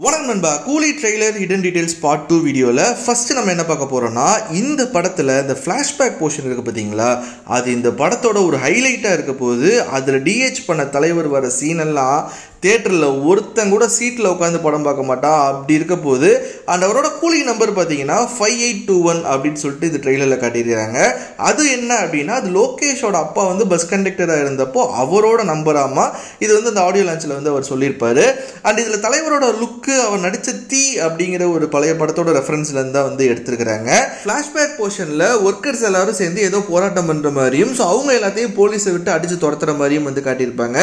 வணக்கம் நண்பா. கூலி ட்ரெய்லர் ஹிடன் டீடைல்ஸ் பார்ட் 2 வீடியோவில் ஃபஸ்ட்டு நம்ம என்ன பார்க்க போகிறோம்னா, இந்த படத்தில் இந்த ஃப்ளாஷ்பேக் போர்ஷன் இருக்குது பார்த்தீங்களா, அது இந்த படத்தோட ஒரு ஹைலைட்டாக இருக்க போது. அதில் டிஹெச் பண்ண தலைவர் வர சீனெல்லாம் தியேட்டரில் ஒருத்தன் கூட சீட்டில் உட்காந்து படம் பார்க்க மாட்டான், அப்படி இருக்க போது. அண்ட் அவரோட கூலி நம்பர் பார்த்தீங்கன்னா 5821 அப்படின்னு சொல்லிட்டு இது ட்ரெய்லரில் காட்டியிருக்காங்க. அது என்ன அப்படின்னா, அது லோகேஷோட அப்பா வந்து பஸ் கண்டக்டராக இருந்தப்போ அவரோட நம்பராமா. இது வந்து அந்த ஆடியோ லான்ச்சில் வந்து அவர் சொல்லியிருப்பார். அண்ட் இதில் தலைவரோட லுக்கு, அவர் நடித்த தீ அப்படிங்கிற ஒரு பழைய படத்தோட ரெஃபரன்ஸ்லேருந்து தான் வந்து எடுத்துருக்கிறாங்க. ஃப்ளாஷ்பேக் போர்ஷனில் ஒர்க்கர்ஸ் எல்லாரும் சேர்ந்து ஏதோ போராட்டம் பண்ணுற மாதிரியும், ஸோ அவங்க எல்லாத்தையும் போலீஸை விட்டு அடித்து துரத்துற மாதிரியும் வந்து காட்டியிருப்பாங்க.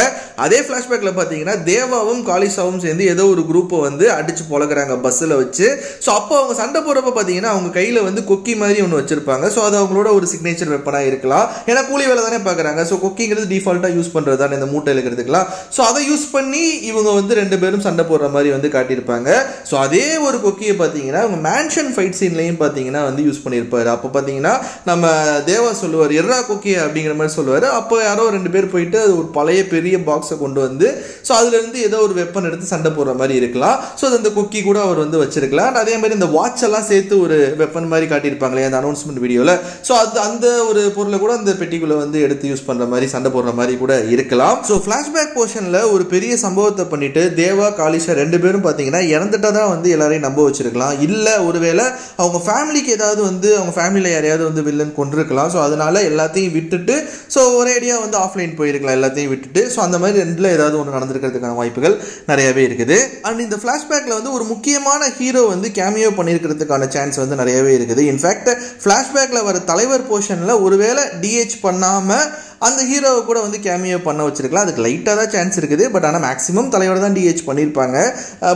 அதே ஃப்ளாஷ்பேக்கில் பார்த்தீங்கன்னா தேவாவும் காளிசாவும் சேர்ந்து ஏதோ ஒரு குரூப்பை வந்து அடிச்சு பொழக்கிறாங்க பஸ்ஸில் வச்சு. ஸோ அப்போ அவங்க சண்டை போடுறப்ப பார்த்தீங்கன்னா அவங்க கையில் வந்து கொக்கி மாதிரி ஒன்று வச்சிருப்பாங்க. ஸோ அது அவங்களோட ஒரு சிக்னேச்சர் வெப்பனாக இருக்கலாம். ஏன்னா கூலி வேலை தானே பார்க்குறாங்க. ஸோ கொக்கிங்கிறது டிஃபால்ட்டாக யூஸ் பண்ணுறது தானே இந்த மூட்டை இழுக்கிறதுக்கலாம். ஸோ அதை யூஸ் பண்ணி இவங்க வந்து ரெண்டு பேரும் சண்டை போடுற மாதிரி வந்து காட்டியிருப்பாங்க. ஸோ அதே ஒரு கொக்கியை பார்த்தீங்கன்னா அவங்க மேன்ஷன் ஃபைட் சீன்லையும் பார்த்தீங்கன்னா வந்து யூஸ் பண்ணியிருப்பாரு. அப்போ பார்த்தீங்கன்னா நம்ம தேவா சொல்லுவார் எர்ரா கொக்கி அப்படிங்கிற மாதிரி சொல்லுவார். அப்போ யாரோ ரெண்டு பேர் போயிட்டு அது ஒரு பழைய பெரிய பாக்ஸை கொண்டு வந்து ஸோ அதுலேருந்து ஏதோ ஒரு வெப்பன் எடுத்து சண்டை போடுற மாதிரி இருக்கலாம். ஸோ அந்த கொக்கி கூட அவர் வந்து வச்சிருக்கலாம். அதே மாதிரி இந்த வாட்ச் எல்லாம் சேர்த்து ஒரு வெப்பன் மாதிரி காட்டியிருப்பாங்களே அந்த அனௌன்ஸ்மெண்ட் வீடியோவில். ஸோ அது அந்த ஒரு பொருளை கூட அந்த பெட்டிக்குள்ளே வந்து எடுத்து யூஸ் பண்ணுற மாதிரி சண்டை போடுற மாதிரி கூட இருக்கலாம். ஸோ ஃப்ளாஷ்பேக் போர்ஷனில் ஒரு பெரிய சம்பவத்தை பண்ணிட்டு தேவா காளிஷா ரெண்டு பேரும் பார்த்தீங்கன்னா இறந்துட்டா தான் வந்து எல்லாரையும் நம்ப வச்சிருக்கலாம். இல்லை ஒருவேளை அவங்க ஃபேமிலிக்கு ஏதாவது வந்து அவங்க ஃபேமிலியில் யாரையாவது வந்து வில்லன் கொண்டிருக்கலாம். ஸோ அதனால எல்லாத்தையும் விட்டுட்டு ஸோ ஒரேடியாக வந்து ஆஃப்லைன் போயிருக்கலாம் எல்லாத்தையும் விட்டுட்டு. ஸோ அந்த மாதிரி ரெண்டில் ஏதாவது ஒன்று நடந்திருக்கிறதுக்கான வாய்ப்புகள் நிறையவே இருக்குது. அண்ட் இந்த ஃப்ளாஷ்பேக்கில் வந்து ஒரு முக்கியமான ஹீரோ வந்து கேமியோ பண்ணியிருக்கிறதுக்கான சான்ஸ் வந்து நிறையவே இருக்குது. இன்ஃபேக்ட் ஃப்ளாஷ்பேக்கில் வர தலைவர் போர்ஷனில் ஒருவேளை டிஹெச் பண்ணாமல் அந்த ஹீரோவை கூட வந்து கேமியோ பண்ண வச்சிருக்கலாம். அதுக்கு லைட்டாக தான் சான்ஸ் இருக்குது. பட் ஆனால் மேக்ஸிமம் தலைவர் தான் டிஹெச் பண்ணியிருப்பாங்க.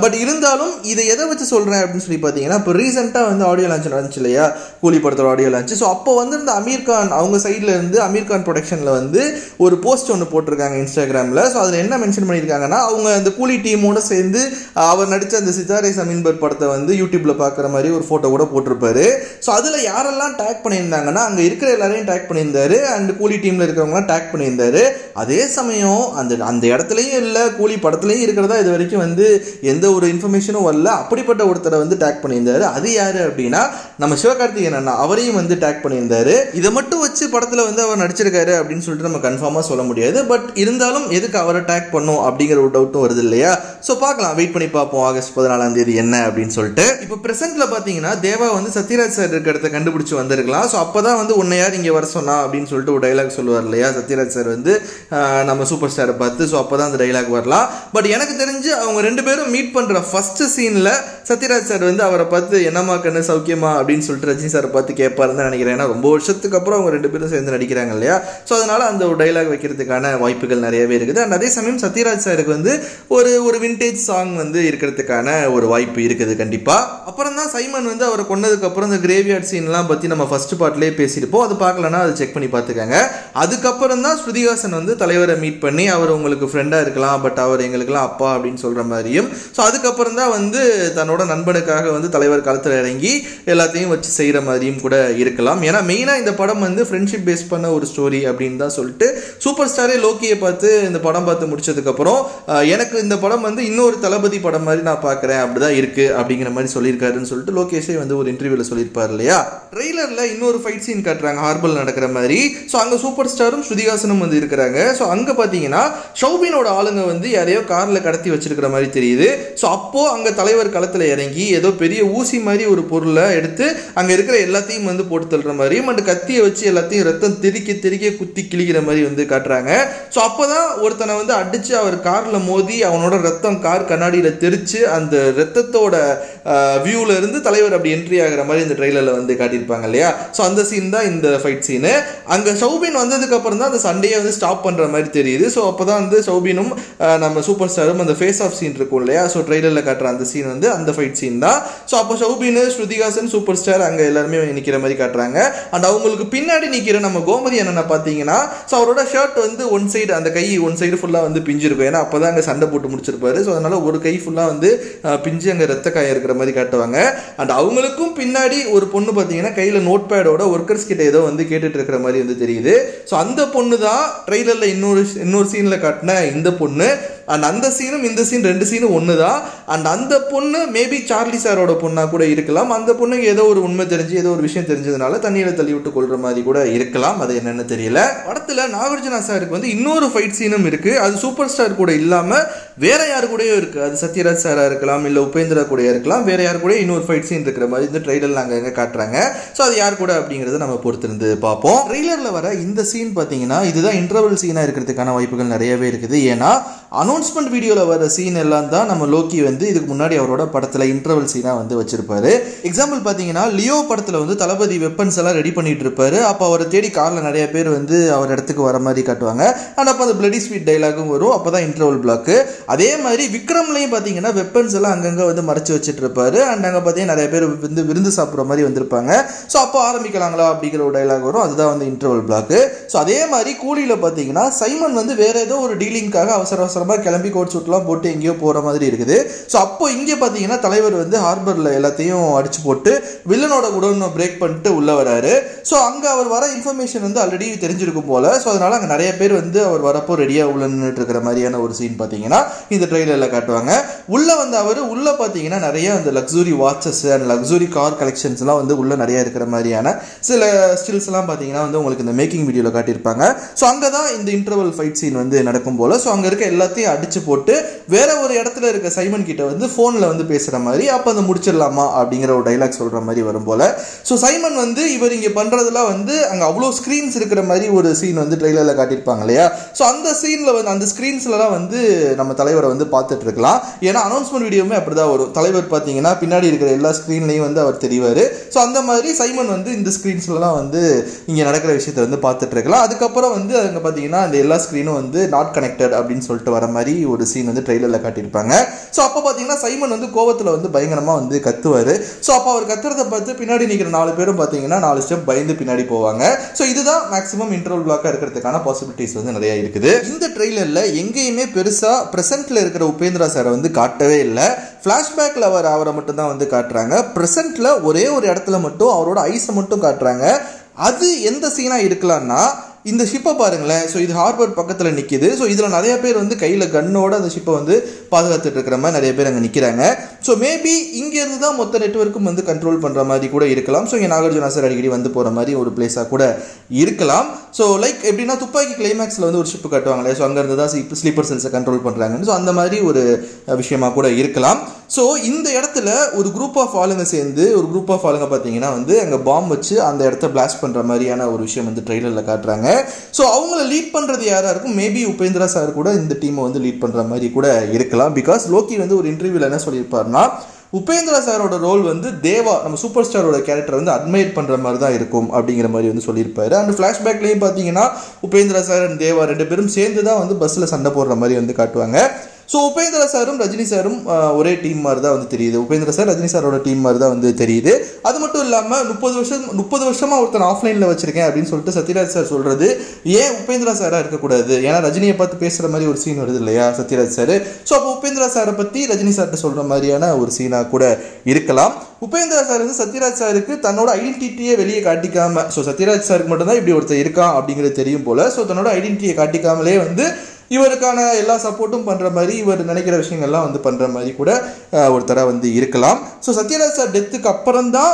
பட் இருந்தாலும் இதை எதை வச்சு சொல்கிறேன் அப்படின்னு சொல்லி பார்த்தீங்கன்னா, இப்போ ரீசெண்டாக வந்து ஆடியோ லான்ச் நடந்துச்சு இல்லையா, கூலி படத்தோட ஆடியோ லான்ச். ஸோ அப்போ வந்து இந்த அமீர் கான் அவங்க சைடில் இருந்து அமீர் கான் ப்ரொடக்ஷனில் வந்து ஒரு போஸ்ட் ஒன்று போட்டிருக்காங்க இன்ஸ்டாகிராமில். ஸோ அதில் என்ன மென்ஷன் பண்ணியிருக்காங்கன்னா, அவங்க அந்த கூலி டீமோடு சேர்ந்து அவர் நடித்த அந்த சித்தாரே சமீன்பர் படத்தை வந்து யூடியூப்பில் பார்க்குற மாதிரி ஒரு ஃபோட்டோ கூட போட்டிருப்பாரு. ஸோ அதில் யாரெல்லாம் டேக் பண்ணியிருந்தாங்கன்னா, அங்கே இருக்கிற எல்லாரையும் டேக் பண்ணியிருந்தாரு. அண்ட் கூலி டீமில் இருக்கிறவங்க டேக் பண்ணியிருந்தாரு. அதே சமயம் அந்த இடத்துலையும் இல்லை, கூலி படத்துலையும் இருக்கிறதா இது வரைக்கும் வந்து எந்த ஒரு இன்ஃபர்மேஷனும் வரல. அப்படிப்பட்ட ஒருத்தரை வந்து டேக் பண்ணியிருந்தாரு. அது யாரு அப்படின்னா நம்ம சிவகார்த்திகேயன் அண்ணா, அவரையும் வந்து டேக் பண்ணியிருந்தாரு. இதை மட்டும் வச்சு படத்தில் வந்து அவர் நடிச்சிருக்காரு அப்படின்னு சொல்லிட்டு நம்ம கன்ஃபார்மாக சொல்ல முடியாது. பட் இருந்தாலும் எதுக்கு அவரை டேக் பண்ணும் அப்படிங்கிற ஒரு டவுட்டும் வருது இல்லையா. ஸோ பார்க்கலாம், வெயிட் பண்ணி பார்ப்போம் ஆகஸ்ட் 14 என்ன அப்படின்னு சொல்லிட்டு. இப்போ பிரசன்ட்ல பார்த்தீங்கன்னா தேவா வந்து சத்யராஜ் சார் இருக்கிற இடத்த கண்டுபிடிச்சு வந்திருக்கலாம். ஸோ அப்போதான் வந்து உன்னை யார் இங்கே வர சொன்னா அப்படின்னு சொல்லிட்டு ஒரு டைலாக் சொல்லுவார் இல்லையா சத்யராஜ் சார் வந்து நம்ம சூப்பர் ஸ்டாரை பார்த்து. ஸோ அப்போ தான் அந்த டைலாக் வரலாம். பட் எனக்கு தெரிஞ்சு அவங்க ரெண்டு பேரும் மீட் பண்ணுற ஃபர்ஸ்ட் சீனில் சத்யராஜ் சார் வந்து அவரை பார்த்து என்னம்மா கண்ணு சௌக்கியமா அப்படின்னு சொல்லிட்டு ரஜினி சாரை பார்த்து கேட்பாருன்னு தான் நினைக்கிறேன். ஏன்னா ரொம்ப வருஷத்துக்கு அப்புறம் அவங்க ரெண்டு பேரும் சேர்ந்து நடிக்கிறாங்க இல்லையா. ஸோ அதனால அந்த ஒரு டைலாக் வைக்கிறதுக்கான வாய்ப்புகள் நிறையவே இருக்குது. அண்ட் அதே சமயம் சத்யராஜ் சாருக்கு வந்து ஒரு விண்டேஜ் சாங் வந்து இருக்கிறதுக்கான ஒரு வாய்ப்பு இருக்குது கண்டிப்பாக. அப்புறம் தான் சைமன் வந்து அவரை கொண்டதுக்கு அப்புறம் இந்த கிரேவியார்ட் சீன்லாம் பற்றி நம்ம ஃபர்ஸ்ட் பார்ட்லேயே பேசியிருப்போம். அது பார்க்கலன்னா அதை செக் பண்ணி பார்த்துக்கங்க. அதுக்கப்புறம் தான் ஸ்ருதிஹாசன் வந்து தலைவரை மீட் பண்ணி அவர் உங்களுக்கு ஃப்ரெண்டாக இருக்கலாம், பட் அவர் எங்களுக்குலாம் அப்பா அப்படின்னு சொல்கிற மாதிரியும். ஸோ அதுக்கப்புறம் தான் வந்து தன்னோட நண்பனுக்காக வந்து தலைவர் காலத்தில் இறங்கி எல்லாத்தையும் வச்சு செய்கிற மாதிரியும் கூட இருக்கலாம். ஏன்னா மெயினாக இந்த படம் வந்து ஃப்ரெண்ட்ஷிப் பேஸ் பண்ண ஒரு ஸ்டோரி அப்படின்னு தான் சொல்லிட்டு சூப்பர் ஸ்டாரே லோக்கியை பார்த்து இந்த படம் பார்த்து முடிச்சதுக்கப்புறம் எனக்கு இந்த படம் வந்து இன்னொரு தளபதி படம் மாதிரி நான் பார்க்குறேன், அப்படிதான் இருக்குது அப்படிங்கிற மாதிரி சொல்லியிருக்காருன்னு சொல்லிட்டு லோகேஷே வந்து ஒரு இன்டர்வியூவில் சொல்லியிருப்பார் இல்லையா. ட்ரெய்லரில் இன்னொரு ஃபைட் சீன் காட்டுறாங்க ஹார்பல் நடக்கிற மாதிரி. ஸோ அங்கே சூப்பர் ஸ்டாரும் ஸ்ருதிஹாசனும் வந்து இருக்கிறாங்க. ஸோ அங்கே பார்த்தீங்கன்னா ஷௌபினோட ஆளுங்க வந்து யாரையோ காரில் கடத்தி வச்சிருக்கிற மாதிரி தெரியுது. ஸோ அப்போது அங்கே தலைவர் களத்தில் இறங்கி ஏதோ பெரிய ஊசி மாதிரி ஒரு பொருளை எடுத்து அங்கே இருக்கிற எல்லாத்தையும் வந்து போட்டு தள்ளுற மாதிரியும் அண்ட் கத்தியை வச்சு எல்லாத்தையும் ரத்தம் தெறிக்க குத்தி கிழிக்கிற மாதிரி வந்து காட்டுறாங்க. ஸோ அப்போ தான் ஒருத்தனை வந்து அடித்து அவர் காரில் மோதி அவனோட ரத்தம் கார் கண்ணாடியில் தெரிச்சு அந்த ரத்தத்தோட வியூவில் இருந்து தலைவர் அப்படி என்ட்ரி ஆகிற மாதிரி இந்த ட்ரெய்லரில் வந்து காட்டியிருப்பாங்க இல்லையா. ஸோ அந்த சீன் தான் இந்த ஃபைட் சீனு. அங்கே ஷௌபின் வந்ததுக்கு அப்புறம் தான் அந்த சண்டையை வந்து ஸ்டாப் பண்ணுற மாதிரி தெரியுது. ஸோ அப்போ தான் வந்து ஷௌபினும் நம்ம சூப்பர் ஸ்டாரும் அந்த ஃபேஸ் ஆஃப் சீன் இருக்கும் இல்லையா. ஸோ ட்ரெய்லரில் காட்டுற அந்த சீன் வந்து அந்த ஃபைட் சீன் தான். ஸோ அப்போ ஷௌபின், ஸ்ருதிஹாசன், சூப்பர் ஸ்டார் அங்கே எல்லாருமே நிற்கிற மாதிரி காட்டுறாங்க. அண்ட் அவங்களுக்கு பின்னாடி நிற்கிற நம்ம கோமதி அண்ணனை பார்த்தீங்கன்னா ஸோ அவரோட ஷர்ட் வந்து ஒன் சைடு அந்த கை ஒன் சைடு ஃபுல்லாக வந்து பிஞ்சிருக்கும். ஏன்னா அப்போ தான் அங்கே சண்டை போட்டு முடிச்சிருப்பாரு. ஸோ அதனால ஒரு கை ஃபுல்லாக வந்து பிஞ்சு அங்கே ரத்த காயம் இருக்கிற மாதிரி காட்டுவாங்க. அண்ட் அவங்களுக்கும் பின்னாடி ஒரு பொண்ணு பார்த்தீங்கன்னா கையில் நோட் பேடோட ஒர்க்கர்ஸ் கிட்ட ஏதோ வந்து கேட்டுட்டு இருக்கிற மாதிரி வந்து தெரியுது. ஸோ அந்த அந்த பொண்ணு தான் ட்ரெய்லரில் இன்னொரு சீனில் காட்டின இந்த பொண்ணு. அண்ட் அந்த சீனும் இந்த சீன் 2 சீனும் ஒன்று தான். அண்ட் அந்த பொண்ணு மேபி சார்லி சாரோட பொண்ணாக கூட இருக்கலாம். அந்த பொண்ணுக்கு ஏதோ ஒரு உண்மை தெரிஞ்சு ஏதோ ஒரு விஷயம் தெரிஞ்சதுனால தண்ணியில் தள்ளி விட்டு கொள்கிற மாதிரி கூட இருக்கலாம். அது என்னென்னு தெரியல. படத்தில் நாகார்ஜுனா சாருக்கு வந்து இன்னொரு ஃபைட் சீனும் இருக்குது. அது சூப்பர் ஸ்டார் கூட இல்லாமல் வேற யாரு கூடயும் இருக்குது. அது சத்யராஜ் சாராக இருக்கலாம், இல்லை உபேந்திரா கூட இருக்கலாம். வேற யாரு கூட இன்னொரு ஃபைட் சீன் இருக்கிற மாதிரி இந்த ட்ரெய்லரில் அங்கே எங்கே காட்டுறாங்க. ஸோ அது யார் கூட அப்படிங்கிறத நம்ம பொறுத்திருந்து பார்ப்போம். ட்ரெய்லரில் வர இந்த சீன் பார்த்தீங்கன்னா இதுதான் இன்டர்வல் சீனாக இருக்கிறதுக்கான வாய்ப்புகள் நிறையவே இருக்குது. ஏன்னா அனௌன்ஸ்மெண்ட் வீடியோவில் வர சீன் எல்லாம் தான் நம்ம லோக்கி வந்து இதுக்கு முன்னாடி அவரோட படத்தில் இன்டர்வல் சீனாக வந்து வச்சிருப்பாரு. எக்ஸாம்பிள் பார்த்தீங்கன்னா லியோ படத்தில் வந்து தளபதி வெப்பன்ஸ் எல்லாம் ரெடி பண்ணிட்டு இருப்பாரு. அப்போ அவரை தேடி காரில் நிறைய பேர் வந்து அவர் இடத்துக்கு வர மாதிரி காட்டுவாங்க. அண்ட் அப்போ அந்த பிளடி ஸ்வீட் டைலாகும் வரும். அப்போ தான் இன்டர்வல் பிளாக்கு. அதே மாதிரி விக்ரம்லையும் பார்த்தீங்கன்னா வெப்பன்ஸ் எல்லாம் அங்கங்கே வந்து மறைச்சு வச்சுட்டு இருப்பாரு. அண்ட் அங்கே பார்த்தீங்கன்னா நிறைய பேர் வந்து விருந்து சாப்பிட்ற மாதிரி வந்திருப்பாங்க. ஸோ அப்போ ஆரம்பிக்கலாங்களா அப்படிங்கிற ஒரு டைலாக் வரும். அதுதான் வந்து இன்டர்வல் பிளாக்கு. ஸோ அதே மாதிரி கூலியில் பார்த்தீங்கன்னா சைமன் வந்து வேற ஏதோ ஒரு டீலிங்காக அவசரமாக கிளம்பி கோட் சூட்லாம் போட்டு எங்கேயோ போகிற மாதிரி இருக்குது. ஸோ அப்போ இங்கே பார்த்தீங்கன்னா தலைவர் வந்து ஹார்பரில் எல்லாத்தையும் அடிச்சு போட்டு வில்லனோட குடோனை பிரேக் பண்ணிட்டு உள்ளே வராரு. ஸோ அங்கே அவர் வர இன்ஃபர்மேஷன் வந்து ஆல்ரெடி தெரிஞ்சிருக்கும் போல. ஸோ அதனால அங்கே நிறைய பேர் வந்து அவர் வரப்போ ரெடியாக உள்ள நின்றுட்டு இருக்கிற மாதிரியான ஒரு சீன் பார்த்தீங்கன்னா இந்த ட்ரெய்லரில் காட்டுவாங்க. உள்ளே வந்து அவர் உள்ளே பார்த்தீங்கன்னா நிறைய அந்த luxury watches and luxury car கலெக்ஷன்ஸ்லாம் வந்து உள்ளே நிறைய இருக்கிற மாதிரியான சில ஸ்டில்ஸ் எல்லாம் பார்த்தீங்கன்னா வந்து உங்களுக்கு இந்த மேக்கிங் வீடியோவில் காட்டியிருப்பாங்க. ஸோ அங்கே தான் இந்த இன்டர்வல் ஃபைட் சீன் வந்து நடக்கும் போல. ஸோ அங்கே இருக்க எல்லாத்தையும் அடிச்சு போட்டு வேற ஒரு இடத்துல இருக்க சைமன் கிட்ட வந்து போன்ல வந்து பேசுற மாதிரி அப்ப அந்த முடிச்சிடலாமா அப்படிங்கிற ஒரு டைலாக் சொல்ற மாதிரி வரும் போல. ஸோ சைமன் வந்து இவர் இங்க பண்றதுலாம் வந்து அங்க அவ்வளோ ஸ்கிரீன்ஸ் இருக்கிற மாதிரி ஒரு சீன் வந்து ட்ரெய்லர்ல காட்டியிருப்பாங்க இல்லையா. ஸோ அந்த சீன்ல வந்து அந்த ஸ்கிரீன்ஸ்லாம் வந்து நம்ம தலைவரை வந்து பார்த்துட்டு இருக்கலாம். ஏன்னா அனௌன்ஸ்மெண்ட் வீடியோமே அப்படிதான் வரும். தலைவர் பார்த்தீங்கன்னா பின்னாடி இருக்கிற எல்லா ஸ்கிரீன்லையும் வந்து அவர் தெரிவாரு. ஸோ அந்த மாதிரி சைமன் வந்து இந்த ஸ்கிரீன்ஸ்லாம் வந்து இங்க நடக்கிற விஷயத்தை வந்து பார்த்துட்டு இருக்கலாம். அதுக்கப்புறம் வந்து அங்க பார்த்தீங்கன்னா அந்த எல்லா ஸ்கிரீனும் வந்து நாட் கனெக்டட் அப்படின்னு சொல்லிட்டு வர மாதிரி ஒரு சீன் வந்து ட்ரெய்லரில் காட்டியிருப்பாங்க. ஸோ அப்போ பார்த்தீங்கன்னா சைமன் வந்து கோவத்தில் வந்து பயங்கரமாக வந்து கத்துவார். ஸோ அப்போ அவர் கத்துறதை பார்த்து பின்னாடி நிற்கிற 4 பேரும் பார்த்தீங்கன்னா 4 ஸ்டெப் பயந்து பின்னாடி போவாங்க. ஸோ இதுதான் மேக்ஸிமம் இன்டர்வல் பிளாக்காக இருக்கிறதுக்கான பாசிபிலிட்டிஸ் வந்து நிறைய இருக்குது. இந்த ட்ரெய்லரில் எங்கேயுமே பெருசாக ப்ரெசென்ட்டில் இருக்கிற உபேந்திரா சாரை வந்து காட்டவே இல்லை. ஃப்ளாஷ்பேக்கில் அவரை மட்டும் தான் வந்து காட்டுறாங்க. ப்ரெசென்ட்டில் ஒரே ஒரு இடத்துல மட்டும் அவரோட ஐஸை மட்டும் காட்டுறாங்க. அது எந்த சீனாக இருக்கலாம்னா இந்த ஷிப்பை பாருங்களேன். ஸோ இது ஹார்பர் பக்கத்தில் நிற்கிது. ஸோ இதில் நிறைய பேர் வந்து கையில் கன்னோட அந்த ஷிப்பை வந்து பாதுகாத்துட்டு இருக்கிற மாதிரி நிறைய பேர் அங்கே நிற்கிறாங்க. ஸோ மேபி இங்கேருந்து தான் மொத்த நெட்வொர்க்கும் வந்து கண்ட்ரோல் பண்ணுற மாதிரி கூட இருக்கலாம். ஸோ இங்கே நாகார்ஜுனா சார் அடிக்கடி வந்து போகிற மாதிரி ஒரு பிளேஸாக கூட இருக்கலாம். ஸோ லைக் எப்படின்னா துப்பாக்கி கிளைமேக்ஸில் வந்து ஒரு ஷிப்பு கட்டுவாங்களே. ஸோ அங்கேருந்து தான் ஸ்லீப்பர் செல்ஸை கண்ட்ரோல் பண்ணுறாங்கன்னு. ஸோ அந்த மாதிரி ஒரு விஷயமா கூட இருக்கலாம். ஸோ இந்த இடத்துல ஒரு குரூப் ஆஃப் ஆளுங்க சேர்ந்து ஒரு குரூப் ஆஃப் ஆளுங்க பார்த்தீங்கன்னா வந்து அங்கே பாம்பு வச்சு அந்த இடத்த பிளாஸ்ட் பண்ணுற மாதிரியான ஒரு விஷயம் வந்து ட்ரெய்லரில் காட்டுறாங்க. ஸோ அவங்கள லீட் பண்ணுறது யாராக இருக்கும்? மேபி உபேந்திரா சார் கூட இந்த டீமை வந்து லீட் பண்ணுற மாதிரி கூட இருக்கலாம். பிகாஸ் லோக்கி வந்து ஒரு இன்டர்வியூவில் என்ன சொல்லியிருப்பாருன்னா உபேந்திரா சாரோட ரோல் வந்து தேவா நம்ம சூப்பர் ஸ்டாரோட கேரக்டர் வந்து அட்மையர் பண்ணுற மாதிரி தான் இருக்கும் அப்படிங்கிற மாதிரி வந்து சொல்லியிருப்பாரு. அண்ட் ஃப்ளாஷ்பேக்லேயும் பார்த்தீங்கன்னா உபேந்திரா சார் அண்ட் தேவா 2 பேரும் சேர்ந்து தான் வந்து பஸ்ஸில் சண்டை போடுற மாதிரி வந்து காட்டுவாங்க. ஸோ உபேந்திரா சாரும் ரஜினி சாரும் ஒரே டீம் மாதிரி தான் வந்து தெரியுது. உபேந்திரா சார் ரஜினி சாரோட டீம் மாதிரி தான் வந்து தெரியுது. அது மட்டும் இல்லாமல் 30 வருஷமாக ஒருத்தன் ஆஃப்லைனில் வச்சிருக்கேன் அப்படின்னு சொல்லிட்டு சத்யராஜ் சார் சொல்கிறது ஏன் உபேந்திரா சாராக இருக்கக்கூடாது? ஏன்னா ரஜினியை பார்த்து பேசுகிற மாதிரி ஒரு சீன் வருது இல்லையா சத்யராஜ் சார். ஸோ அப்போ உபேந்திரா சாரை பற்றி ரஜினி சார்கிட்ட சொல்கிற மாதிரியான ஒரு சீனாக கூட இருக்கலாம். உபேந்திரா சார் வந்து சத்யராஜ் சாருக்கு தன்னோட ஐடென்டிட்டியை வெளியே காட்டிக்காம, ஸோ சத்யராஜ் சாருக்கு மட்டும்தான் இப்படி ஒருத்தர் இருக்கான் அப்படிங்கிறது தெரியும் போல. ஸோ தன்னோட ஐடென்டிட்டியை காட்டிக்காமலே வந்து இவருக்கான எல்லா சப்போர்ட்டும் பண்ணுற மாதிரி இவர் நினைக்கிற விஷயங்கள்லாம் வந்து பண்ணுற மாதிரி கூட ஒருத்தராக வந்து இருக்கலாம். ஸோ சத்யராஜ் சார் டெத்துக்கு அப்புறம் தான்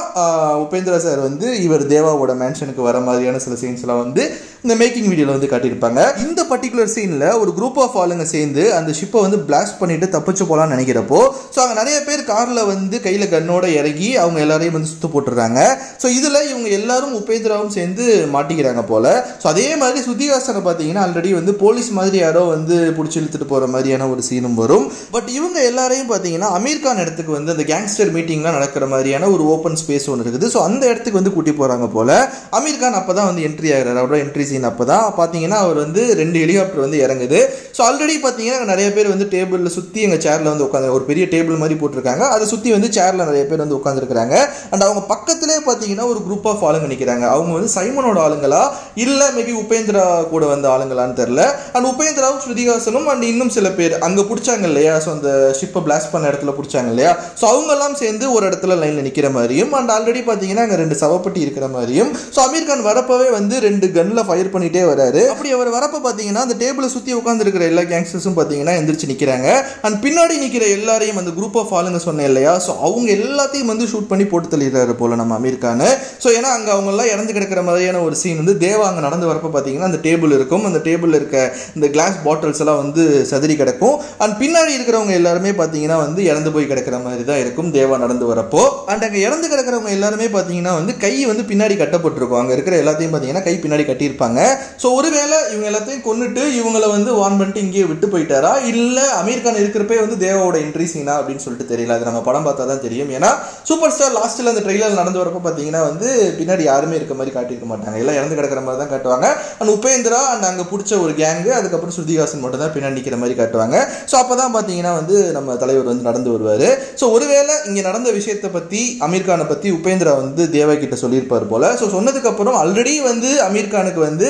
உபேந்திரா சார் வந்து இவர் தேவாவோட மேன்ஷனுக்கு வர மாதிரியான சில சீன்ஸ்லாம் வந்து இந்த மேக்கிங் வீடியோவில் வந்து காட்டியிருப்பாங்க. இந்த பர்டிகுலர் சீனில் ஒரு குரூப் ஆஃப் ஆளுங்க சேர்ந்து அந்த ஷிப்பை வந்து பிளாஸ்ட் பண்ணிட்டு தப்பிச்சு போகலான்னு நினைக்கிறப்போ ஸோ அங்கே நிறைய பேர் காரில் வந்து கையில் கன்னோட இறங்கி அவங்க எல்லாரையும் வந்து சுற்று போட்டுடுறாங்க. ஸோ இதில் இவங்க எல்லாரும் உபேந்திராவும் சேர்ந்து மாட்டிக்கிறாங்க போல. ஸோ அதே மாதிரி ஸ்ருதிஹாசனை பார்த்தீங்கன்னா ஆல்ரெடி வந்து போலீஸ் மாதிரி யாரோ வந்து பிடிச்சி இழுத்துட்டு போகிற மாதிரியான ஒரு சீனும் வரும். பட் இவங்க எல்லாரையும் பார்த்தீங்கன்னா அமீர் கான் இடத்துக்கு வந்து அந்த கேங்ஸ்டர் மீட்டிங்லாம் நடக்கிற மாதிரியான ஒரு ஓப்பன் ஸ்பேஸ் ஒன்று இருக்குது. ஸோ அந்த இடத்துக்கு வந்து கூட்டி போகிறாங்க போல. அமீர் கான் அப்போ தான் வந்து என்ட்ரி ஆகிறார். அவரோட என்ட்ரி சீன் அப்போ தான் பார்த்தீங்கன்னா அவர் வந்து 2 ஹெலிகாப்டர் வந்து இறங்குது. ஸோ ஆல்ரெடி பார்த்தீங்கன்னா நிறைய பேர் வந்து டேபிளில் சுற்றி எங்கள் சேரில் வந்து உட்காந்து ஒரு பெரிய டேபிள் மாதிரி போட்டிருக்காங்க. அதை சுற்றி வந்து சேரில் நிறைய பேர் வந்து உட்காந்துருக்காங்க. அண்ட் அவங்க பக்கத்திலே பார்த்தீங்கன்னா ஒரு குரூப் ஆஃப் ஆளுங்க நிற்கிறாங்க. அவங்க வந்து சைமனோட ஆளுங்களா இல்லை மேபி உபேந்திரா கூட வந்த ஆளுங்களான்னு தெரில. அண்ட் உபேந்திரா உபேந்திராவும் ஸ்ருதிஹாசனும் அண்ட் இன்னும் சில பேர் அங்கே பிடிச்சாங்க இல்லையா, ஸோ அந்த ஷிப்பை பிளாஸ்ட் பண்ண இடத்துல பிடிச்சாங்க இல்லையா, ஸோ அவங்கெல்லாம் சேர்ந்து ஒரு இடத்துல லைனில் நிற்கிற மாதிரியும் அண்ட் ஆல்ரெடி பார்த்தீங்கன்னா அங்கே 2 சவப்பட்டி இருக்கிற மாதிரியும். ஸோ அமீர் கான் வரப்பவே வந்து 2 கன்னில் ஃபயர் பண்ணிட்டே வராரு. அப்படி அவர் வரப்போ பார்த்தீங்கன்னா அந்த டேபிளை சுற்றி உட்காந்துருக்கிற எல்லா கேங்ஸ்டர்ஸும் பார்த்தீங்கன்னா எந்திரிச்சு நிற்கிறாங்க. அண்ட் பின்னாடி நிற்கிற எல்லாரையும் அந்த குரூப் ஆஃப் ஆளுங்க சொன்னேன் இல்லையா, ஸோ அவங்க எல்லாத்தையும் வந்து ஷூட் பண்ணி போட்டு தள்ளிடுறாரு போல நம்ம அமீர் கான். ஸோ ஏன்னா அங்கே அவங்கெல்லாம் இறந்து கிடக்கிற மாதிரியான ஒரு சீன் வந்து தேவா அங்கே நடந்து வரப்போ பார்த்தீங்கன்னா அந்த டேபிள் இருக்கும், அந்த டேபிளில் இருக்க இந்த கிளாஸ் பாட்டில்ஸ் எல்லாம் வந்து சதுரி கிடக்கும். அண்ட் பின்னாடி இருக்கிறவங்க எல்லாருமே பார்த்தீங்கன்னா வந்து இறந்து போய் கிடக்கிற மாதிரி தான் இருக்கும் தேவா நடந்து வரப்போ. அண்ட் அங்கே இறந்து கிடக்கிறவங்க எல்லாருமே பார்த்தீங்கன்னா வந்து கை வந்து பின்னாடி கட்டப்பட்டிருக்கும், அங்கே இருக்கிற எல்லாத்தையும் பார்த்தீங்கன்னா கை பின்னாடி கட்டியிருப்பாங்க. ஸோ ஒருவேளை இவங்க எல்லாத்தையும் கொண்டுட்டு இவங்களை வந்து வான் பண்ணிட்டு இங்கேயே விட்டு போயிட்டாரா, இல்லை அமீர் கான் இருக்கிறப்பே வந்து தேவாவோட என்ட்ரி சீனா அப்படின்னு சொல்லிட்டு தெரியல. அது நம்ம படம் பார்த்தா தான் தெரியும். ஏன்னா சூப்பர் ஸ்டார் லாஸ்ட்டில் அந்த ட்ரெயிலர் நடந்து வரப்போ பார்த்தீங்கன்னா வந்து பின்னாடி யாருமே இருக்க மாதிரி காட்டியிருக்க மாட்டாங்க, எல்லாம் இறந்து கிடக்கிற மாதிரி தான் காட்டுவாங்க. அண்ட் உபேந்திரா அண்ட் அங்கே பிடிச்ச ஒரு கேங்கு, அதுக்கப்புறம் ஸ்ருதிஹாசன் மட்டும் தான் பின்னாடி நிற்கிற மாதிரி காட்டுவாங்க. ஸோ அப்போ தான் பார்த்தீங்கன்னா வந்து நம்ம தலைவர் வந்து நடந்து வருவார். ஸோ ஒருவேளை இங்கே நடந்த விஷயத்தை பற்றி அமீர் கானை பற்றி உபேந்திரா வந்து தேவா கிட்ட சொல்லியிருப்பார் போல. ஸோ சொன்னதுக்கப்புறம் ஆல்ரெடி வந்து அமீர் கானுக்கு வந்து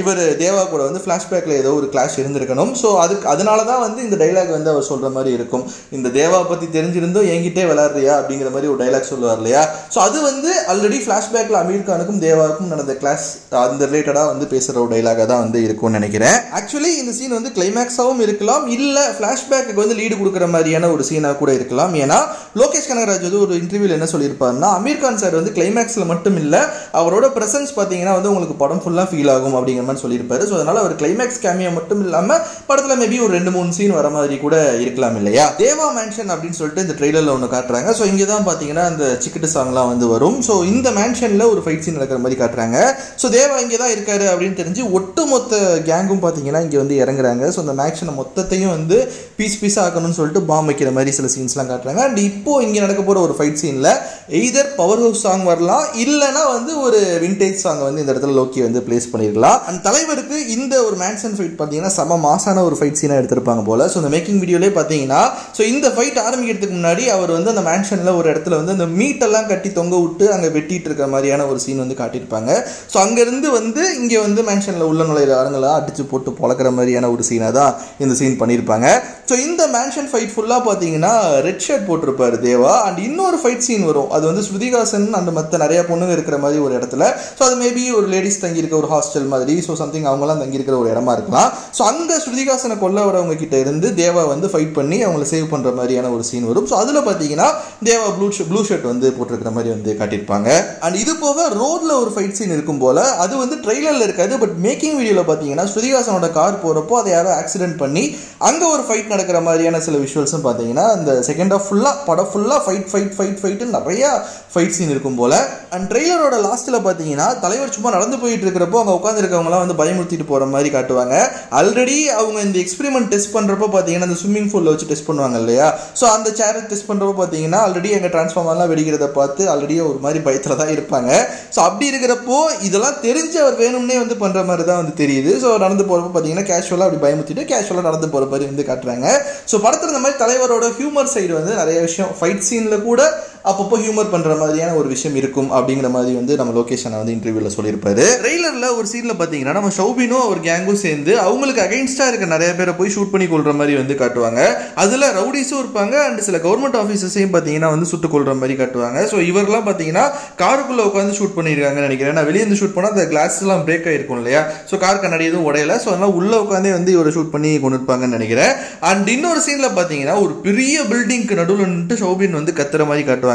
இவர் தேவா கூட வந்து ஃப்ளாஷ்பேக்கில் ஏதோ ஒரு கிளாஷ் இருந்திருக்கணும். ஸோ அதனால தான் வந்து இந்த டைலாக் வந்து அவர் சொல்கிற மாதிரி இருக்கும், இந்த தேவா பற்றி தெரிஞ்சிருந்தோ என்கிட்டே விளாட்றியா அப்படிங்கிற மாதிரி ஒரு டைலாக் சொல்லுவார் இல்லையா. ஸோ அது வந்து ஆல்ரெடி ஃப்ளாஷ்பேக்கில் அமீர் கானுக்கும் தேவாவுக்கும் நடந்த கிளாஷ் அந்த ரிலேட்டடாக வந்து பேசுகிற ஒரு டைலாக தான் வந்து இருக்கும்னு நினைக்கிறேன். ஆக்சுவலி இந்த சீன் வந்து கிளைமேக்ஸாகவும் இருக்கலாம், இல்லை ஃப்ளாஷ்பேக்கு வந்து லீடு கொடுக்குற மாதிரியான ஒரு சீனாக கூட இருக்கலாம். ஏன்னா லோகேஷ் கனகராஜ் வந்து ஒரு இன்டர்வியூவில் என்ன சொல்லியிருப்பாருன்னா, அமீர் கான் சார் வந்து கிளைமேக்ஸில் மட்டும் இல்லை, அவரோட பிரசன்ஸ் பார்த்தீங்கன்னா வந்து உங்களுக்கு படம் ஃபுல்லாக ஃபீல் ஆகும் அப்படிங்கிற மாதிரி சொல்லியிருப்பாரு. ஸோ அதனால் அவர் கிளைமேக்ஸ் கேமியா மட்டும் இல்லாமல் படத்தில் மேபி ஒரு 2-3 சீன் வர மாதிரி கூட இருக்கலாம் இல்லையா. தேவா மேன்ஷன் அப்படின்னு சொல்லிட்டு இந்த ட்ரெய்லரில் ஒன்று காட்டுறாங்க. ஸோ இங்கே தான் பார்த்தீங்கன்னா அந்த சிக்கட்டு சாங்லாம் வந்து வரும். ஸோ இந்த மேன்ஷனில் ஒரு ஃபைட் சீன் நடக்கிற மாதிரி காட்டுறாங்க. ஸோ தேவா இங்கே தான் இருக்காரு அப்படின்னு தெரிஞ்சு ஒட்டுமொத்த கேங்கும் பார்த்தீங்கன்னா இங்கே வந்து இறங்குறாங்க. ஸோ அந்த மேக்ஷனை மொத்தத்தையும் வந்து பீஸாக ஆக்கணும்னு சொல்லிட்டு பாம் வைக்கிற மாதிரி சில சீன்ஸ்லாம் காட்டுறாங்க. அண்ட் இப்போ இங்கே நடக்க போகிற ஒரு ஃபைட் சீனில் எய்தர் பவர் ஹவுஸ் சாங் வரலாம், இல்லைனா வந்து ஒரு விண்டேஜ் சாங் வந்து இந்த இடத்துல லோக்கி வந்து பிளேஸ் பண்ணிருக்கலாம். அண்ட் தலைவருக்கு இந்த ஒரு மேன்ஷன் ஃபைட் பார்த்தீங்கன்னா செம மாசான ஒரு ஃபைட் சீனாக எடுத்திருப்பாங்க போல. ஸோ இந்த மேக்கிங் வீடியோலேயே பார்த்தீங்கன்னா ஸோ இந்த ஃபைட் ஆரம்பிக்கிறதுக்கு முன்னாடி அவர் வந்து அந்த மேன்ஷனில் ஒரு இடத்துல வந்து அந்த மீட்டெல்லாம் கட்டி தொங்க விட்டு அங்கே வெட்டிட்டு இருக்க மாதிரியான ஒரு சீன் வந்து காட்டியிருப்பாங்க. ஸோ அங்கேருந்து வந்து இங்கே வந்து மேன்ஷனில் உள்ள நுழையிற ஆளுங்களாம் அடிச்சு போட்டு பொழக்கிற மாதிரியான ஒரு சீனாக தான் இந்த சீன் பண்ணியிருப்பாங்க. ஸோ இந்த மேன்ஷன் ஃபைட் ஃபுல்லாக பார்த்தீங்கன்னா ரெட் ஷர்ட் போட்டிருப்பாரு தேவா. அண்ட் இன்னொரு ஃபைட் சீன் வரும், அது வந்து ஸ்ருதிஹாசன் அந்த மற்ற நிறைய பொண்ணுங்க இருக்கிற மாதிரி ஒரு இடத்துல. ஸோ அது மேபி ஒரு லேடிஸ் தங்கியிருக்க ஒரு ஹாஸ்டல் மாதிரி, ஸோ சம்திங் அவங்களாம் தங்கியிருக்கிற ஒரு இடமா இருக்கலாம். ஸோ அங்கே ஸ்ருதிஹாசனை கொல்ல வரவங்க கிட்ட இருந்து தேவா வந்து ஃபைட் பண்ணி அவங்கள சேவ் பண்ணுற மாதிரியான ஒரு சீன் வரும். ஸோ அதில் பார்த்தீங்கன்னா தேவா ப்ளூ ஷர்ட் வந்து போட்டிருக்கிற மாதிரி வந்து காட்டியிருப்பாங்க. அண்ட் இது போக ரோட்ல ஒரு ஃபைட் சீன் இருக்கும் போல, அது வந்து ட்ரெய்லரில் இருக்காது, பட் மேக்கிங் வீடியோவில் பார்த்தீங்கன்னா ஸ்ருதிஹாசனோட கார் போகிறப்போ அதை யாரோ ஆக்சிடென்ட் பண்ணி அங்கே ஒரு ஃபைட் நடக்கிற மாதிரியான சில விஷுவல்ஸும் பார்த்தீங்கன்னா அந்த செகண்ட் ஆஃப் ஃபுல்லாக படம் ஃபுல்லாக ஃபைட் நிறைய ஃபைட் சீன் இருக்கும் போல. அண்ட் ட்ரெய்லரோட லாஸ்ட்டில் பார்த்தீங்கன்னா தலைவர் சும்மா நடந்து போயிட்டு இருக்கிறப்போ அங்கே உட்காந்துருக்கவங்களாம் வந்து பயமுறுத்திட்டு போகிற மாதிரி காட்டுவாங்க. ஆல்ரெடி அவங்க இந்த எக்ஸ்பெரிமெண்ட் டெஸ்ட் பண்ணுறப்போ பார்த்தீங்கன்னா அந்த ஸ்விம்மிங் பூலில் வச்சு டெஸ்ட் பண்ணுவாங்க இல்லையா. ஸோ அந்த சேரை டெஸ்ட் பண்ணுறப்போ பார்த்தீங்கன்னா ஆல்ரெடி எங்கள் டிரான்ஸ்ஃபார்மர்லாம் வெடிக்கிறத பார்த்து ஆல்ரெடி ஒரு மாதிரி பயத்தில் தான் இருப்பாங்க. ஸோ அப்படி இருக்கிறப்போ இதெல்லாம் தெரிஞ்சு அவர் வேணும்னே வந்து பண்ணுற மாதிரி தான் வந்து தெரியுது. ஸோ நடந்து போகிறப்போ பார்த்தீங்கன்னா கேஷுவலாக அப்படி பயமுறுத்திட்டு கேஷுவலாக நடந்து போகிற மாதிரி வந்து காட்டுறாங்க. ஸோ படத்தில் இந்த மாதிரி தலைவரோட ஹியூமர் சைடு வந்து நிறைய விஷயம் ஃபைட் சீனில் கூட அப்பப்போ ஹியூமர் பண்ணுற மாதிரியான ஒரு விஷயம் இருக்கும் அப்படிங்கிற மாதிரி வந்து நம்ம லோகேஷனை வந்து இன்டர்வியூவில் சொல்லியிருப்பாரு. ட்ரெய்லரில் ஒரு சீனில் பார்த்தீங்கன்னா நம்ம ஷௌபினும் ஒரு கேங்கும் சேர்ந்து அவங்களுக்கு அகைன்ஸ்டாக இருக்க நிறைய பேரை போய் ஷூட் பண்ணி கொள்கிற மாதிரி வந்து காட்டுவாங்க. அதில் ரவுடிஸும் இருப்பாங்க அண்ட் சில கவர்மெண்ட் ஆஃபீஸர்ஸையும் பார்த்தீங்கன்னா வந்து சுட்டு கொள்கிற மாதிரி காட்டுவாங்க. ஸோ இவரெல்லாம் பார்த்தீங்கன்னா காருக்குள்ளே உட்காந்து ஷூட் பண்ணியிருக்காங்கன்னு நினைக்கிறேன். நான் வெளியே இருந்து ஷூட் பண்ணால் அந்த கிளாஸ்லாம் பிரேக் ஆகிருக்கும் இல்லையா. ஸோ கார் கண்ணாடி எதுவும் உடையலை. ஸோ அதனால் உள்ளே உட்காந்தே வந்து இவரை ஷூட் பண்ணி கொண்டு இருப்பாங்கன்னு நினைக்கிறேன். அண்ட் இன்னொரு சீனில் பார்த்தீங்கன்னா ஒரு பெரிய பில்டிங்க்கு நடுவில் நின்று ஷௌபின் வந்து கத்துற மாதிரி காட்டுவாங்க.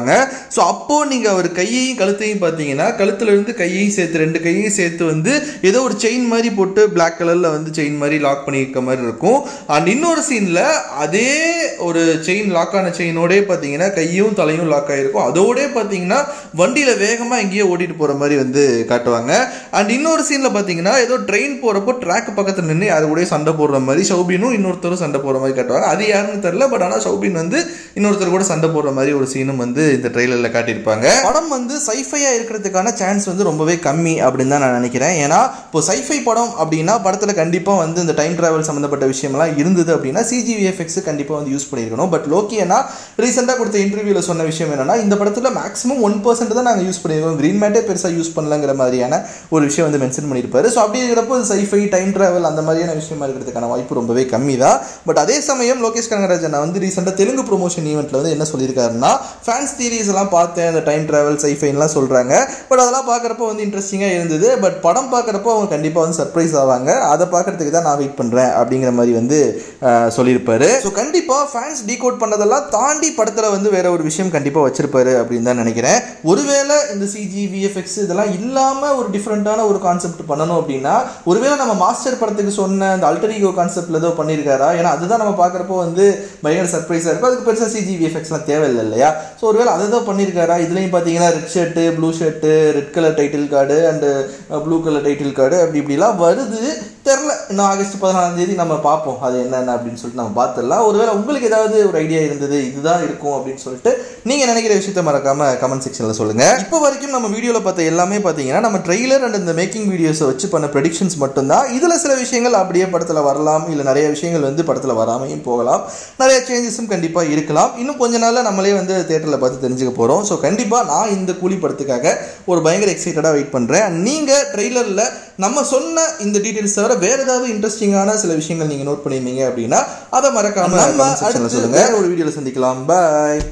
ஸோ அப்போ நீங்கள் அவர் கையையும் கழுத்தையும் பார்த்தீங்கன்னா கழுத்துல இருந்து கையையும் சேர்த்து 2 கையையும் சேர்த்து வந்து ஏதோ ஒரு செயின் மாதிரி போட்டு பிளாக் கலரில் வந்து செயின் மாதிரி லாக் பண்ணியிருக்க மாதிரி இருக்கும். அண்ட் இன்னொரு சீனில் அதே ஒரு செயின் லாக் ஆன செயினோடே பார்த்தீங்கன்னா கையும் தலையும் லாக் ஆகிருக்கும். அதோடே பார்த்தீங்கன்னா வண்டியில் வேகமாக எங்கேயோ ஓட்டிட்டு போகிற மாதிரி வந்து காட்டுவாங்க. அண்ட் இன்னொரு சீனில் பார்த்தீங்கன்னா ஏதோ ட்ரெயின் போகிறப்போ ட்ராக் பக்கத்தில் நின்று அது கூட சண்டை போடுற மாதிரி ஷௌபினும் இன்னொருத்தரும் சண்டை போடுற மாதிரி காட்டுவாங்க. அது யாருன்னு தெரியல, பட் ஆனால் ஷௌபின் வந்து இன்னொருத்தர் கூட சண்டை போடுற மாதிரி ஒரு சீனும் வந்து வந்து இந்த ட்ரெய்லரில் காட்டியிருப்பாங்க. படம் வந்து சைஃபையாக இருக்கிறதுக்கான சான்ஸ் வந்து ரொம்பவே கம்மி அப்படின்னு தான் நான் நினைக்கிறேன். ஏன்னா இப்போ சைஃபை படம் அப்படின்னா படத்தில் கண்டிப்பாக வந்து இந்த டைம் ட்ராவல் சம்மந்தப்பட்ட விஷயம்லாம் இருந்தது அப்படின்னா CGVFX கண்டிப்பாக வந்து யூஸ் பண்ணியிருக்கணும். பட் லோக்கி ஏன்னா ரீசெண்டாக கொடுத்த இன்டர்வியூவில் சொன்ன விஷயம் என்னன்னா, இந்த படத்தில் மேக்ஸிமம் 1% தான் நாங்கள் யூஸ் பண்ணியிருக்கோம், கிரீன் மேட்டே பெருசாக யூஸ் பண்ணலங்கிற மாதிரியான ஒரு விஷயம் வந்து மென்ஷன் பண்ணியிருப்பாரு. ஸோ அப்படி இருக்கிறப்போ சைஃபை டைம் ட்ராவல் அந்த மாதிரியான விஷயமா இருக்கிறதுக்கான வாய்ப்பு ரொம்பவே கம்மி தான். பட் அதே சமயம் லோகேஷ் கனகராஜன் வந்து ரீசெண்டாக தெலுங்கு ப்ரொமோஷன் ஈவெண்ட்டில் வந்து என்ன சொல்லியிருக்காருன்னா, ஃபேன்ஸ் தியரிஸ் எல்லாம் பார்த்தேன், அந்த டைம் ட்ராவல் சைஃபைன்லாம் சொல்கிறாங்க, பட் அதெல்லாம் பார்க்குறப்போ வந்து இன்ட்ரெஸ்டிங்காக இருந்தது, பட் படம் பார்க்குறப்போ அவங்க கண்டிப்பாக வந்து சர்ப்ரைஸ் ஆவாங்க, அதை பார்க்குறதுக்கு தான் நான் வெயிட் பண்ணுறேன் அப்படிங்கிற மாதிரி வந்து சொல்லியிருப்பாரு. ஸோ கண்டிப்பாக ஃபேன்ஸ் டீகோட் பண்ணதெல்லாம் தாண்டி படத்தில் வந்து வேற ஒரு விஷயம் கண்டிப்பாக வச்சிருப்பாரு அப்படின்னு தான் நினைக்கிறேன். ஒருவேளை இந்த CGVFX இதெல்லாம் இல்லாமல் ஒரு டிஃப்ரெண்ட்டான ஒரு கான்செப்ட் பண்ணணும் அப்படின்னா, ஒருவேளை நம்ம மாஸ்டர் படத்துக்கு சொன்ன அந்த அல்டர் ஈகோ கான்செப்ட்ல ஏதோ பண்ணியிருக்காரா? ஏன்னா அதுதான் நம்ம பார்க்குறப்போ வந்து பயங்கர சர்ப்ரைஸாக இருக்கும். அதுக்கு பெருசாக CGVFXலாம் தேவையில்லை இல்லையா? ஸோ ஒருவேளை அதை தான் பண்ணியிருக்காரா? இதுலையும் பார்த்தீங்கன்னா red shirt, blue shirt, red colour title card and blue colour title card அப்படி இப்படிலாம் வருது. தெரில, இன்னும் ஆகஸ்ட் 14ஆம் தேதி நம்ம பார்ப்போம் அது என்னென்ன அப்படின்னு சொல்லிட்டு நம்ம பார்த்துடலாம். ஒருவேளை உங்களுக்கு ஏதாவது ஒரு ஐடியா இருந்தது இதுதான் இருக்கும் அப்படின்னு சொல்லிட்டு நீங்கள் நினைக்கிற விஷயத்த மறக்காம கமெண்ட் செக்ஷனில் சொல்லுங்கள். இப்போ வரைக்கும் நம்ம வீடியோவில் பார்த்த எல்லாமே பார்த்தீங்கன்னா நம்ம ட்ரெய்லர் அண்ட் இந்த மேக்கிங் வீடியோஸை வச்சு பண்ண ப்ரெடிக்ஷன்ஸ் மட்டும்தான். இதில் சில விஷயங்கள் அப்படியே படத்தில் வரலாம், இல்லை நிறைய விஷயங்கள் வந்து படத்தில் வராமையும் போகலாம், நிறைய சேஞ்சஸும் கண்டிப்பாக இருக்கலாம். இன்னும் கொஞ்ச நாளில் நம்மளே வந்து தேட்டரில் பார்த்து தெரிஞ்சுக்க போகிறோம். ஸோ கண்டிப்பாக நான் இந்த கூலி படத்துக்காக ஒரு பயங்கர எக்ஸைட்டடாக வெயிட் பண்ணுறேன். நீங்கள் ட்ரெய்லரில் நம்ம சொன்ன இந்த டீட்டெயில்ஸ் தவிர வேறு ஏதாவது இன்ட்ரெஸ்டிங்கான சில விஷயங்கள் நீங்கள் நோட் பண்ணியிருந்தீங்க அப்படின்னா அதை மறக்காம சொல்லுங்கள். ஒரு வீடியோவில் சந்திக்கலாம். பாய்.